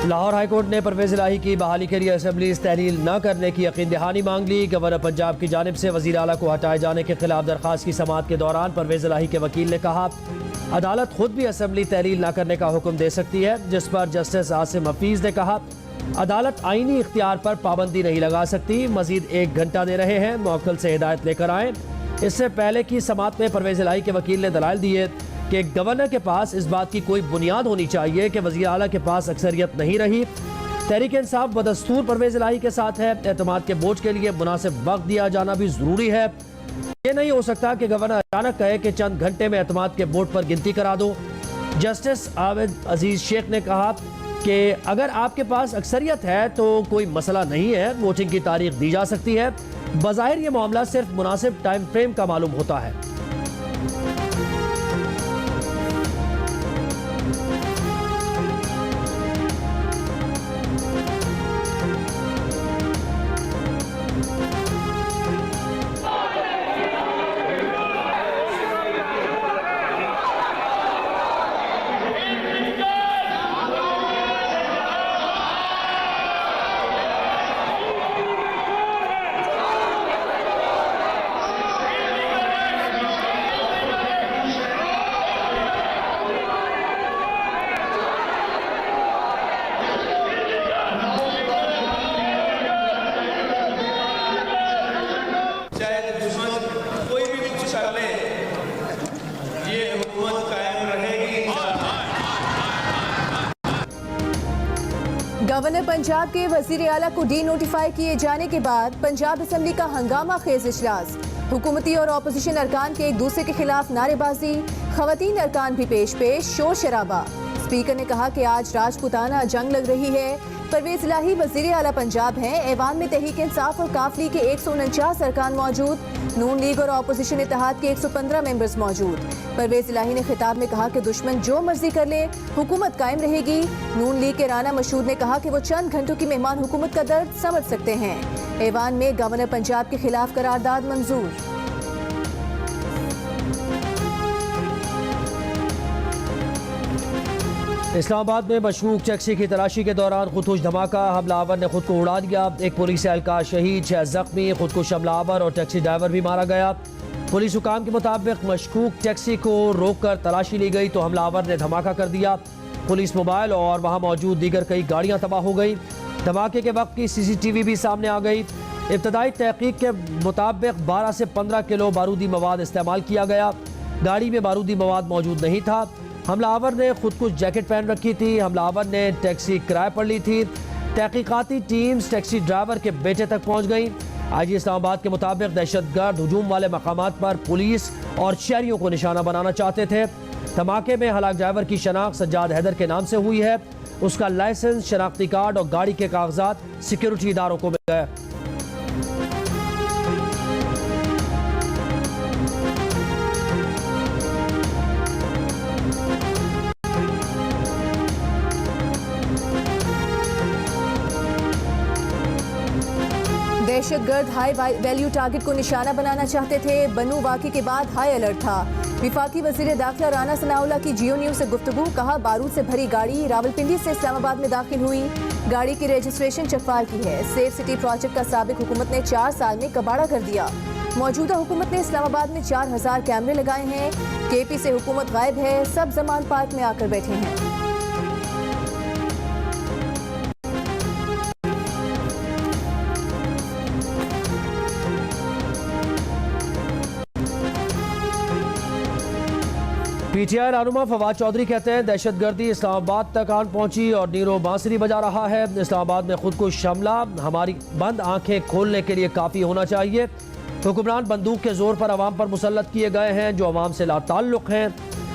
Lahore high court ने परवेज इलाही की बहाली के लिए असेंबली तहलील न करने की यकीन दहानी मांग ली। गवर्नर पंजाब की जानिब से वज़ीर आला को हटाए जाने के खिलाफ दरख्वास्त की समाअत के दौरान परवेज इलाही के वकील ने कहा, अदालत खुद भी असेंबली तहलील न करने का हुक्म दे सकती है। जिस पर जस्टिस आसिम हफीज ने कहा, अदालत आईनी इख्तियार पर पाबंदी नहीं लगा सकती। मजीद 1 घंटा दे रहे हैं, मौक्कल से हिदायत लेकर आएँ। इससे पहले की समाअत में परवेज इलाही के वकील ने दलाइल दिए कि गवर्नर के पास इस बात की कोई बुनियाद होनी चाहिए कि वज़ीर आला के पास अक्सरियत नहीं रही। तहरीक इंसाफ बदस्तूर परवेज इलाही के साथ है। एतमाद के बोझ के लिए मुनासिब वक्त दिया जाना भी ज़रूरी है। ये नहीं हो सकता कि गवर्नर अचानक कहे कि चंद घंटे में एतमाद के बोर्ड पर गिनती करा दो। जस्टिस आबिद अजीज शेख ने कहा कि अगर आपके पास अक्सरियत है तो कोई मसला नहीं है, वोटिंग की तारीख दी जा सकती है। बज़ाहिर ये मामला सिर्फ मुनासिब टाइम फ्रेम का मालूम होता है। गवर्नर पंजाब के वजीर आला को डी नोटिफाई किए जाने के बाद पंजाब असम्बली का हंगामा खेज इजलास। हुकूमती और अपोजिशन अरकान के एक दूसरे के खिलाफ नारेबाजी, खवातीन अरकान भी पेश शोर शराबा। स्पीकर ने कहा कि आज राजपूताना जंग लग रही है। परवेज इलाही वजीर आला पंजाब हैं। ऐवान में तहरीक इंसाफ और काफली के 149 अरकान मौजूद। नून लीग और अपोजिशन इत्तेहाद के 115 मेंबर्स मौजूद। परवेज इलाही ने खिताब में कहा कि दुश्मन जो मर्जी कर ले, हुकूमत कायम रहेगी। नून लीग के राना मशहूद ने कहा कि वो चंद घंटों की मेहमान हुकूमत का दर्द समझ सकते हैं। ऐवान में गवर्नर पंजाब के खिलाफ करारदाद मंजूर। इस्लामाबाद में मशकूक टैक्सी की तलाशी के दौरान खुदकुश धमाका, हमलावर ने खुद को उड़ा दिया। एक पुलिस एहलकार शहीद, 6 जख्मी। खुदकुश हमलावर और टैक्सी ड्राइवर भी मारा गया। पुलिस हुकाम के मुताबिक मशकूक टैक्सी को रोककर तलाशी ली गई तो हमलावर ने धमाका कर दिया। पुलिस मोबाइल और वहां मौजूद दीगर कई गाड़ियां तबाह हो गई। धमाके के वक्त की CCTV भी सामने आ गई। इब्तदाई तहकीक के मुताबिक 12 से 15 किलो बारूदी मवाद इस्तेमाल किया गया। गाड़ी में बारूदी मवाद मौजूद नहीं था। हमलावर ने खुद कुछ जैकेट पहन रखी थी। हमलावर ने टैक्सी किराए पर ली थी। तहकीकाती टीम्स टैक्सी ड्राइवर के बेटे तक पहुंच गई। IG इस्लामाबाद के मुताबिक दहशतगर्द हुजूम वाले मकामात पर पुलिस और शहरियों को निशाना बनाना चाहते थे। धमाके में हलाक ड्राइवर की शनाख्त सज्जाद हैदर के नाम से हुई है। उसका लाइसेंस, शनाख्ती कार्ड और गाड़ी के कागजात सिक्योरिटी इदारों को मिल गए। दहशतगर्द हाई वैल्यू टारगेट को निशाना बनाना चाहते थे। बनू वाक़े के बाद हाई अलर्ट था। विफाकी वज़ीर दाखिला राना सनाउल्लाह की जियो न्यूज़ से गुफ्तगू, कहा बारूद से भरी गाड़ी रावलपिंडी से इस्लामाबाद में दाखिल हुई। गाड़ी की रजिस्ट्रेशन चकवाल की है। सेफ सिटी प्रोजेक्ट का साबिक हुकूमत ने 4 साल में कबाड़ा कर दिया। मौजूदा हुकूमत ने इस्लामाबाद में 4000 कैमरे लगाए हैं। KP से हुकूमत गायब है। सब जमान पार्क में आकर बैठे हैं। PTI रहनुमा फवाद चौधरी कहते हैं दहशतगर्दी इस्लामाबाद तक आन पहुंची और नीरो बांसुरी बजा रहा है। इस्लामाबाद में खुद को हमला हमारी बंद आंखें खोलने के लिए काफ़ी होना चाहिए। हुक्मरान बंदूक के जोर पर अवाम पर मुसल्लत किए गए हैं जो अवाम से लाताल्लुक़ हैं।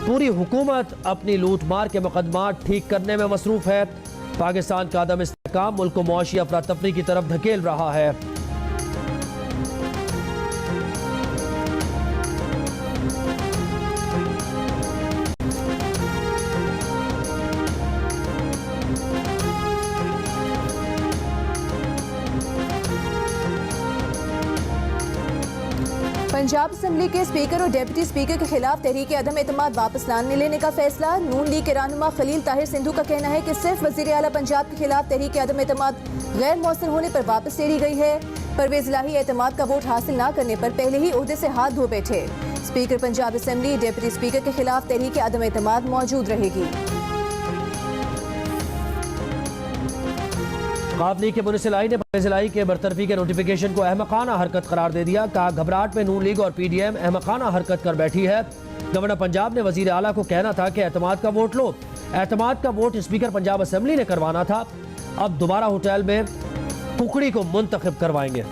पूरी हुकूमत अपनी लूट मार के मुकदमात ठीक करने में मसरूफ़ है। पाकिस्तान का अदम इस्तेहकाम मुल्क को मुआशी अफरा तफरी की तरफ धकेल रहा है। पंजाब असम्बली के स्पीकर और डिप्टी स्पीकर के खिलाफ तहरीक अदम एतमाद वापस लेने का फैसला। नून लीग के रहनुमा खलील ताहिर सिंधु का कहना है कि सिर्फ वजीर आला पंजाब के खिलाफ तहरीक अदम एतमाद गैर मौसर होने पर वापस ले ली गई है। परवेज इलाही एतमाद का वोट हासिल न करने पर पहले ही ओहदे से हाथ धो बैठे। Speaker Punjab assembly deputy speaker के खिलाफ तहरीक अदम एतमाद मौजूद रहेगी। काफ लीग के मुनसिलाई ने परवेज इलाही के बरतरफी के नोटिफिकेशन को अहमकाना हरकत करार दे दिया। कहा घबराहट में नून लीग और PDM अहमकाना हरकत कर बैठी है। गवर्नर पंजाब ने वजीर आला को कहना था कि एतमाद का वोट लो। एतमाद का वोट स्पीकर पंजाब असम्बली ने करवाना था। अब दोबारा होटल में कुकड़ी को मुंतखब करवाएंगे।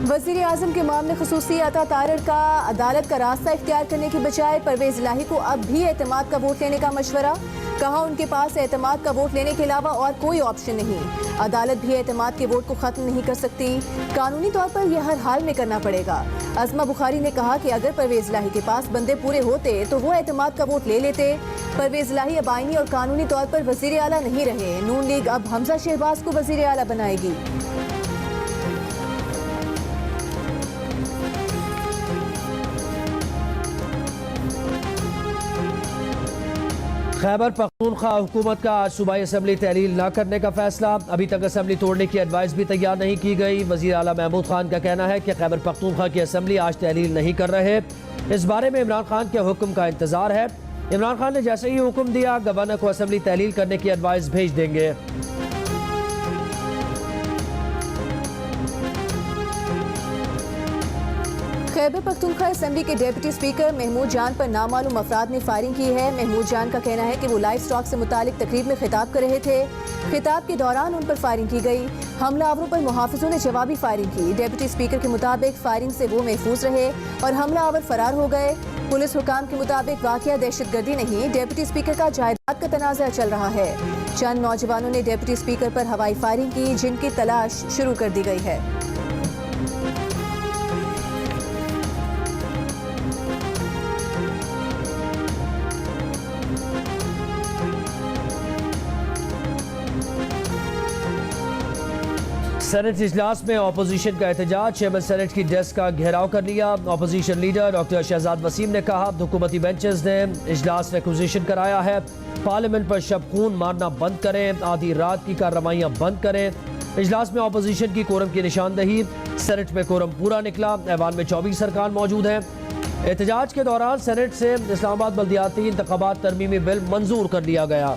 वजीर आजम के मामले खुसूसी अता तारड़ का अदालत का रास्ता इख्तियार करने की बजाय परवेज इलाही को अब भी एतमाद का वोट लेने का मशवरा। कहा उनके पास एतमाद का वोट लेने के अलावा और कोई ऑप्शन नहीं। अदालत भी एतमाद के वोट को खत्म नहीं कर सकती। कानूनी तौर पर यह हर हाल में करना पड़ेगा। अज़मा बुखारी ने कहा कि अगर परवेज इलाही के पास बंदे पूरे होते तो वो एतमाद का वोट ले लेते। परवेज इलाही अब आईनी और कानूनी तौर पर वजीर आला नहीं रहे। नून लीग अब हमजा शहबाज को वजीर आला बनाएगी। खैबर पख्तूनख्वा हुकूमत का आज सूबाई असम्बली तहलील न करने का फैसला। अभी तक असम्बली तोड़ने की एडवाइस भी तैयार नहीं की गई। वजीर आला महमूद खान का कहना है कि खैबर पख्तूनख्वा की असम्बली आज तहलील नहीं कर रहे। इस बारे में इमरान खान के हुक्म का इंतजार है। इमरान खान ने जैसे ही हुक्म दिया गवर्नर को असम्बली तहलील करने की एडवाइस भेज देंगे। खैबर पख्तूनख्वा असेंबली के डिप्टी स्पीकर महमूद जान पर नामालूम अफराद ने फायरिंग की है। महमूद जान का कहना है कि वो लाइव स्टॉक से मुतालिक तकरीब में खिताब कर रहे थे। खिताब के दौरान उन पर फायरिंग की गई। हमलावरों पर मुहाफिजों ने जवाबी फायरिंग की। डिप्टी स्पीकर के मुताबिक फायरिंग से वो महफूज रहे और हमलावर फरार हो गए। पुलिस हुकाम के मुताबिक वाकया दहशतगर्दी नहीं, डिप्टी स्पीकर का जायदाद का तनाज़ा चल रहा है। चंद नौजवानों ने डिप्टी स्पीकर पर हवाई फायरिंग की, जिनकी तलाश शुरू कर दी गई है। सेनेट इजलास में अपोजिशन का एहतजाज। चेयरमैन सेनेट की डेस्क का घेराव कर लिया। Opposition leader doctor Shahzad Waseem ने कहा हुकूमती बेंचेस ने इजलास रिक्विजिशन कराया है। पार्लियामेंट पर शब खून मारना बंद करें। आधी रात की कार्रवाइयाँ बंद करें। इजलास में अपोजिशन की कोरम की निशानदही। सेनेट में कोरम पूरा निकला। ऐवान में 24 अरकान मौजूद हैं। एहतजाज के दौरान सेनेट से इस्लामाबाद बल्दियाती इंतखाबात तरमीमी बिल मंजूर कर लिया गया।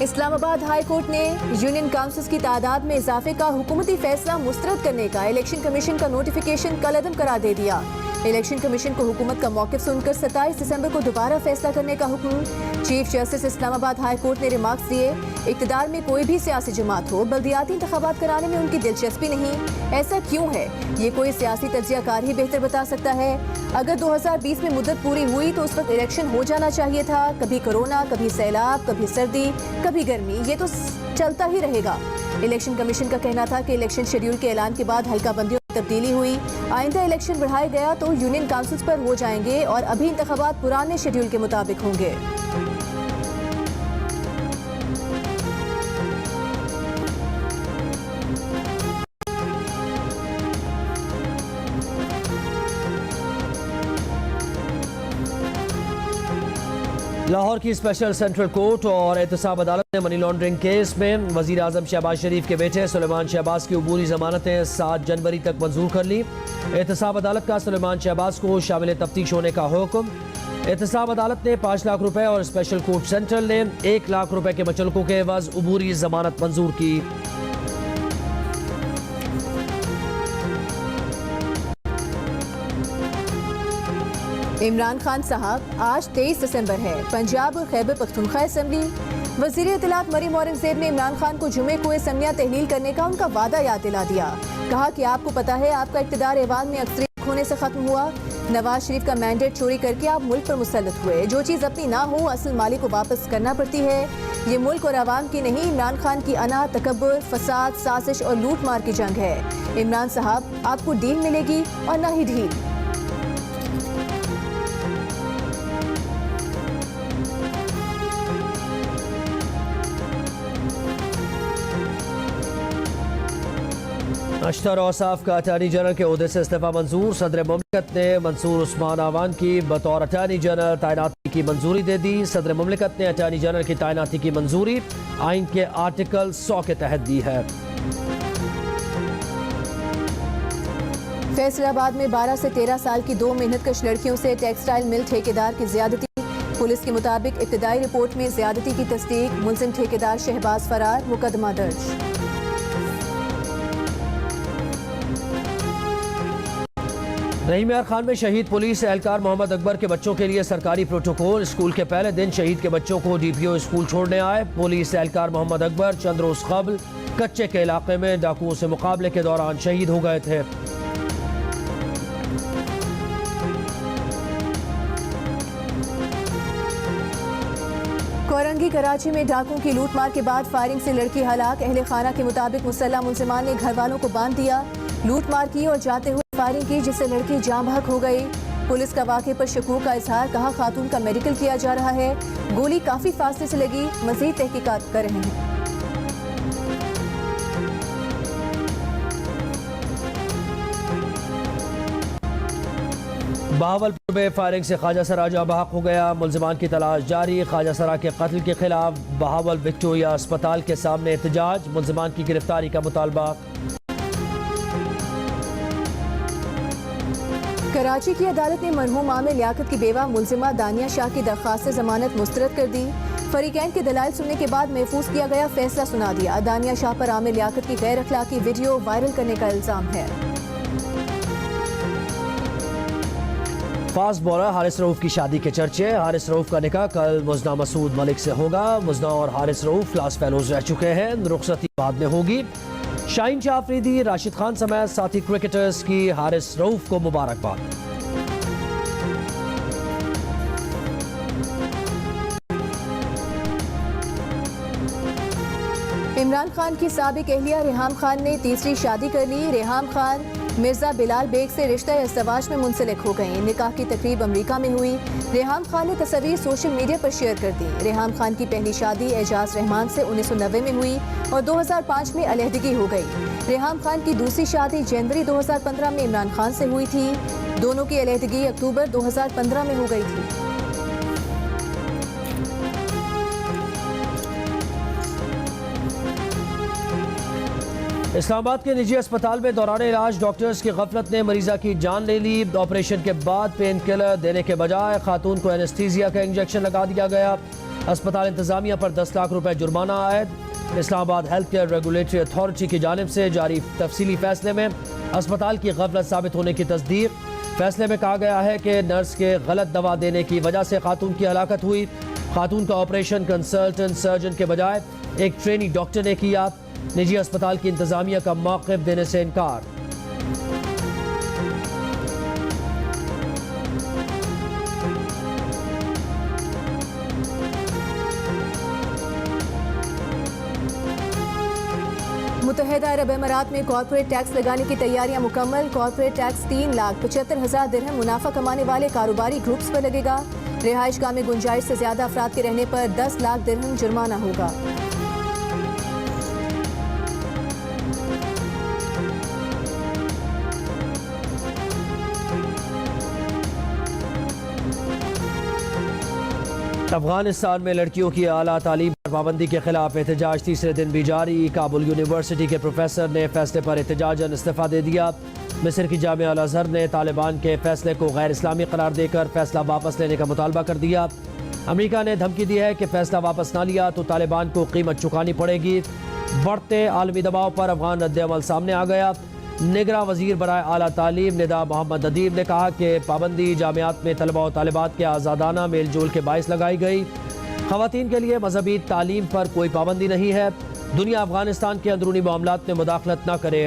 इस्लामाबाद हाई कोर्ट ने यूनियन काउंसिल्स की तादाद में इजाफे का हुकूमती फैसला मुस्तरद करने का इलेक्शन कमीशन का नोटिफिकेशन कलअदम करार दे दिया। इलेक्शन कमीशन को हुकूमत का मौक़िफ़ सुनकर 27 दिसंबर को दोबारा फैसला करने का हुक्म। Chief justice Islamabad high court ने रिमार्क्स दिए, इक़्तिदार में कोई भी सियासी जमात हो, बल्दियाती इंतखाबात कराने में उनकी दिलचस्पी नहीं। ऐसा क्यों है? ये कोई सियासी तज्ज़ियाकार ही बेहतर बता सकता है। अगर 2020 में मुद्दत पूरी हुई तो उस वक्त इलेक्शन हो जाना चाहिए था। कभी कोरोना, कभी सैलाब, कभी सर्दी, कभी गर्मी, ये तो चलता ही रहेगा। इलेक्शन कमीशन का कहना था कि इलेक्शन शेड्यूल के ऐलान के बाद हल्का बंदियों में तब्दीली हुई। आइंदा इलेक्शन बढ़ाया गया तो यूनियन काउंसिल्स पर हो जाएंगे और अभी इंतखाबात पुराने शेड्यूल के मुताबिक होंगे। लाहौर की स्पेशल सेंट्रल कोर्ट और एहतसाब अदालत ने मनी लॉन्ड्रिंग केस में वजीर आजम शहबाज शरीफ के बेटे सुलेमान शहबाज की अबूरी जमानतें 7 जनवरी तक मंजूर कर ली। एहतसाब अदालत का सुलेमान शहबाज को शामिल तफ्तीश होने का हुक्म। एहतसाब अदालत ने 5 लाख रुपए और स्पेशल कोर्ट सेंट्रल ने 1 लाख रुपए के मचलकों के एवज अबूरी जमानत मंजूर की। इमरान खान साहब, आज 23 दिसंबर है। पंजाब और खैबर पख्तूनख्वा असेंबली। वज़ीर इत्तलात मरीम औरंगज़ेब ने इमरान खान को जुमे को असम्बलियाँ तहलील करने का उनका वादा याद दिला दिया। कहा कि आपको पता है आपका इक़्तिदार ऐवान में अक्सरियत होने से ख़त्म हुआ। नवाज शरीफ का मैंडेट चोरी करके आप मुल्क पर मुसल्लत हुए। जो चीज़ अपनी ना हो असल मालिक को वापस करना पड़ती है। ये मुल्क और आवाम की नहीं, इमरान खान की अना, तकब्बुर, फसाद, साजिश और लूट मार की जंग है। इमरान साहब, आपको डील मिलेगी और ना ही ढील। अशतर औसाफ का अटॉर्नी जनरल के ओहदे से इस्तीफा मंजूर। सदर मुमलिकत ने मंसूर उस्मान आवान की बतौर अटॉर्नी जनरल तैनाती की मंजूरी दे दी। सदर मुमलिकत ने अटॉर्नी जनरल की तैनाती की मंजूरी आइन के आर्टिकल 100 के तहत दी है। फैसलाबाद में 12 से 13 साल की 2 मेहनतकश लड़कियों से टेक्सटाइल मिल ठेकेदार की ज्यादती। पुलिस के मुताबिक इब्तदाई रिपोर्ट में ज्यादती की तस्दीक। मुलजिम ठेकेदार शहबाज फरार। मुकदमा दर्ज। रहीम यार खान में शहीद पुलिस एहलकार मोहम्मद अकबर के बच्चों के लिए सरकारी प्रोटोकॉल। स्कूल के पहले दिन शहीद के बच्चों को DPO स्कूल छोड़ने आए। पुलिस एहलकार मोहम्मद अकबर चंद रोज कबल कच्चे के इलाके में डाकुओं से मुकाबले के दौरान शहीद हो गए थे। कोरंगी कराची में डाकुओं की लूटमार के बाद फायरिंग से लड़की हलाक। अहले खाना के मुताबिक मुसल्लह मुलजिमान ने घर वालों को बांध दिया, लूटमार की और जाते हुए फायरिंग की, जिससे लड़की जाँ बहक हो गई। पुलिस का वाक़े पर शकूक का इजहार। कहा खातून का मेडिकल किया जा रहा है। गोली काफी फासले से लगी, मजीद तहकीकात कर रहे हैं। बहावलपुर में फायरिंग से ख्वाजा सरा जाँ बहक हो गया। मुलजिमान की तलाश जारी। ख्वाजा सरा के कत्ल के खिलाफ बहावल विक्टोरिया अस्पताल के सामने एहतजाज। मुलजिमान की गिरफ्तारी का मुतालबा। कराची की अदालत ने मरहूम आमिर लियाकत की बेवा मुलजिमा दानिया शाह की दरख्वास्त जमानत मुस्तरद कर दी। फरीकैन के दलाइल सुनने के बाद महफूज किया गया फैसला सुना दिया। दानिया शाह पर आमिर लियाकत की गैर अखलाकी वीडियो वायरल करने का इल्जाम है। फास्ट बॉलर हारिस रऊफ की शादी के चर्चे। हारिस रऊफ का निकाह कल मुजना मसूद मलिक से होगा। मुजना और हारिस रऊफ क्लास फेलोज रह चुके हैं, रुखसती बाद में होगी। शाहीन शाह अफरीदी, राशिद खान समेत साथी क्रिकेटर्स की हारिस रऊफ को मुबारकबाद। इमरान खान की साबिक अहलिया रेहाम खान ने तीसरी शादी कर ली। रेहाम खान मिर्जा बिलाल बेग से रिश्ता इज़्दवाज में मुंसलिक हो गई। निकाह की तकरीब अमेरिका में हुई। रेहाम खान ने तस्वीर सोशल मीडिया पर शेयर कर दी। रेहाम खान की पहली शादी एजाज रहमान से 1990 में हुई और 2005 में अलहदगी हो गई। रेहाम खान की दूसरी शादी जनवरी 2015 में इमरान खान से हुई थी। दोनों की अलहदगी अक्टूबर 2015 में हो गई थी। इस्लामाबाद के निजी अस्पताल में दौरान इलाज डॉक्टर्स की गफलत ने मरीजा की जान ले ली। ऑपरेशन के बाद पेन किलर देने के बजाय खातून को एनेस्थीसिया का इंजेक्शन लगा दिया गया। अस्पताल इंतजामिया पर 10 लाख रुपए जुर्माना आयद। Islamabad health care regulatory authority की जानिब से जारी तफसीली फैसले में अस्पताल की गफलत साबित होने की तस्दीक। फैसले में कहा गया है कि नर्स के गलत दवा देने की वजह से खातून की हलाकत हुई। खातून का ऑपरेशन कंसल्टेंट सर्जन के बजाय एक ट्रेनी डॉक्टर ने किया। निजी अस्पताल की इंतजामिया का मौक़िफ़ देने से इनकार। मुत्तहिदा अरब अमीरात में कॉर्पोरेट टैक्स लगाने की तैयारियां मुकम्मल। कॉर्पोरेट टैक्स 3,75,000 दिरहम मुनाफा कमाने वाले कारोबारी ग्रुप्स पर लगेगा। रिहाइशगाह में गुंजाइश से ज्यादा अफराद के रहने पर 10 लाख दिरहम जुर्माना होगा। अफगानिस्तान में लड़कियों की आला तालीम पर पाबंदी के खिलाफ एहतजाज तीसरे दिन भी जारी। काबुल यूनिवर्सिटी के प्रोफेसर ने फैसले पर एहतजाजन इस्तीफा दे दिया। मिस्र की जामिया अल अज़हर ने तालिबान के फैसले को गैर इस्लामी करार देकर फैसला वापस लेने का मुतालबा कर दिया। अमेरिका ने धमकी दी है कि फैसला वापस ना लिया तो तालिबान को कीमत चुकानी पड़ेगी। बढ़ते आलमी दबाव पर अफगान रद्द-ए-अमल सामने आ गया। निगरां वजीर बराए आला तालीम निदा मोहम्मद अदीब ने कहा कि पाबंदी जामियात में तलबा और तालिबात के आज़ादाना मेल जोल के बायस लगाई गई। ख़वातीन के लिए मजहबी तालीम पर कोई पाबंदी नहीं है। दुनिया अफगानिस्तान के अंदरूनी मामलात में मुदाखलत न करे।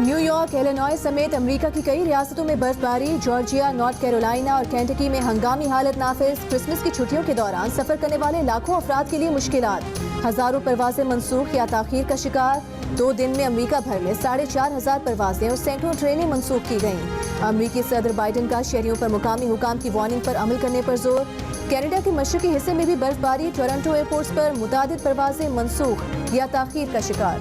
न्यूयॉर्क, इलिनॉय समेत अमेरिका की कई रियासतों में बर्फबारी। जॉर्जिया, नॉर्थ कैरोलिना और केंटकी में हंगामी हालत नाफिज। क्रिसमस की छुट्टियों के दौरान सफर करने वाले लाखों अफराद के लिए मुश्किलात। हजारों परवाजें मनसूख या ताखीर का शिकार। 2 दिन में अमेरिका भर में 4,500 परवाजें और सैकड़ों ट्रेनें मंसूख की गईं। अमेरिकी सदर बाइडन का शहरियों पर मुकामी हुकाम की वार्निंग पर अमल करने पर जोर। कनाडा के मशरकी हिस्से में भी बर्फबारी, टोरंटो एयरपोर्ट्स पर मुतादिद परवाजें मंसूख या ताखीर का शिकार।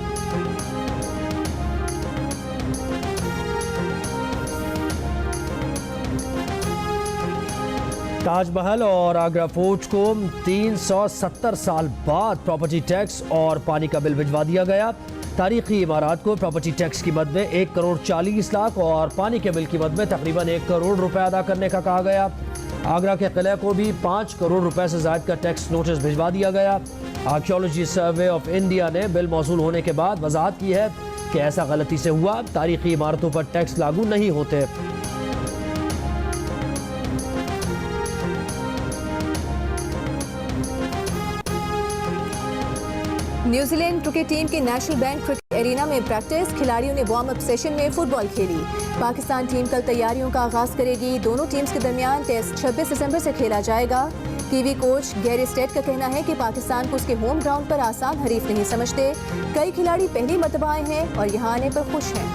ताजमहल और आगरा फोर्ट को 370 साल बाद प्रॉपर्टी टैक्स और पानी का बिल भिजवा दिया गया। तारीखी इमारत को प्रॉपर्टी टैक्स की मद में 1 करोड़ 40 लाख और पानी के बिल की मद में तकरीबन 1 करोड़ रुपए अदा करने का कहा गया। आगरा के किले को भी 5 करोड़ रुपए से ज्यादा का टैक्स नोटिस भिजवा दिया गया। आर्कियोलॉजी सर्वे ऑफ इंडिया ने बिल मौसूल होने के बाद वजाहत की है कि ऐसा गलती से हुआ, तारीखी इमारतों पर टैक्स लागू नहीं होते। न्यूजीलैंड क्रिकेट टीम के नेशनल बैंक क्रिकेट एरिना में प्रैक्टिस, खिलाड़ियों ने वार्म अप सेशन में फुटबॉल खेली। पाकिस्तान टीम कल तैयारियों का आगाज करेगी। दोनों टीम्स के दरमियान टेस्ट 26 दिसंबर से खेला जाएगा। टीवी कोच गैरी स्टेट का कहना है कि पाकिस्तान को उसके होम ग्राउंड पर आसान हरीफ नहीं समझते। कई खिलाड़ी पहली मरतबा आए हैं और यहाँ आने पर खुश हैं।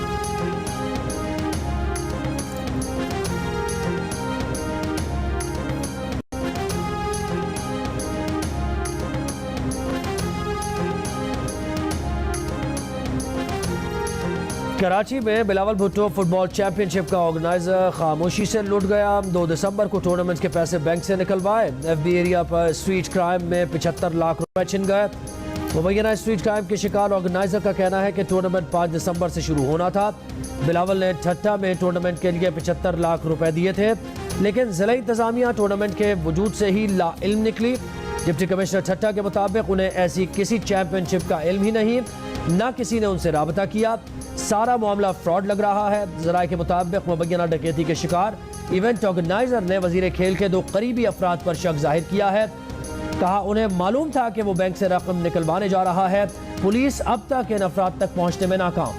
कराची में बिलावल भुट्टो फुटबॉल चैंपियनशिप का ऑर्गेनाइजर खामोशी से लुट गया। 2 दिसंबर को टूर्नामेंट के पैसे बैंक से निकलवाए। एफबी एरिया पर स्ट्रीट क्राइम में 75 लाख रुपए छिन गए। मुबैना स्ट्रीट क्राइम के शिकार ऑर्गेनाइजर का कहना है कि टूर्नामेंट 5 दिसंबर से शुरू होना था। बिलावल ने ठट्टा में टूर्नामेंट के लिए 75 लाख रुपए दिए थे, लेकिन जिला इंतजामिया टूर्नामेंट के वजूद से ही लाइल्म निकली। डिप्टी कमिश्नर ठट्टा के मुताबिक उन्हें ऐसी किसी चैंपियनशिप का इल्म ही नहीं, न किसी ने उनसे राबता किया। सारा मामला फ्रॉड लग रहा है। जराये के मुताबिक मुबैना डकैती के शिकार इवेंट ऑर्गेनाइजर ने वजीर खेल के 2 करीबी अफराद पर शक जाहिर किया है। कहा उन्हें मालूम था कि वो बैंक से रकम निकलवाने जा रहा है। पुलिस अब तक इन अफराद तक पहुंचने में नाकाम।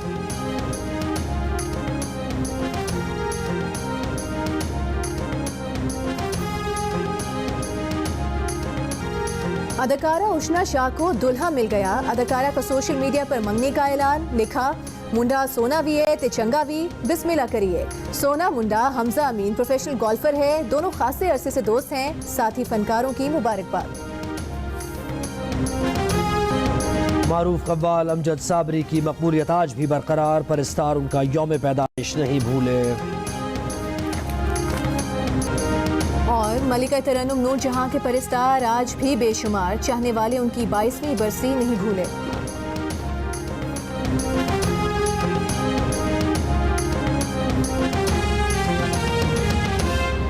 अदाकारा उष्णा शाह को दुल्हा मिल गया। अदाकारा का सोशल मीडिया पर मंगनी का ऐलान। लिखा, मुंडा सोना भी है ते चंगा भी, बिस्मिल्लाह करिए। सोना मुंडा हमजा अमीन प्रोफेशनल गोल्फर है। दोनों खासे अरसे से दोस्त हैं। साथ ही फनकारों की मुबारकबाद। मारूफ कव्वाल अमजद साबरी की मकबूलियत आज भी बरकरार। परस्तार उनका यौम पैदाइश नहीं भूले। और मलिका तरन्नुम नूर जहां के परस्तार आज भी बेशुमार चाहने वाले उनकी 22वीं बरसी नहीं भूले।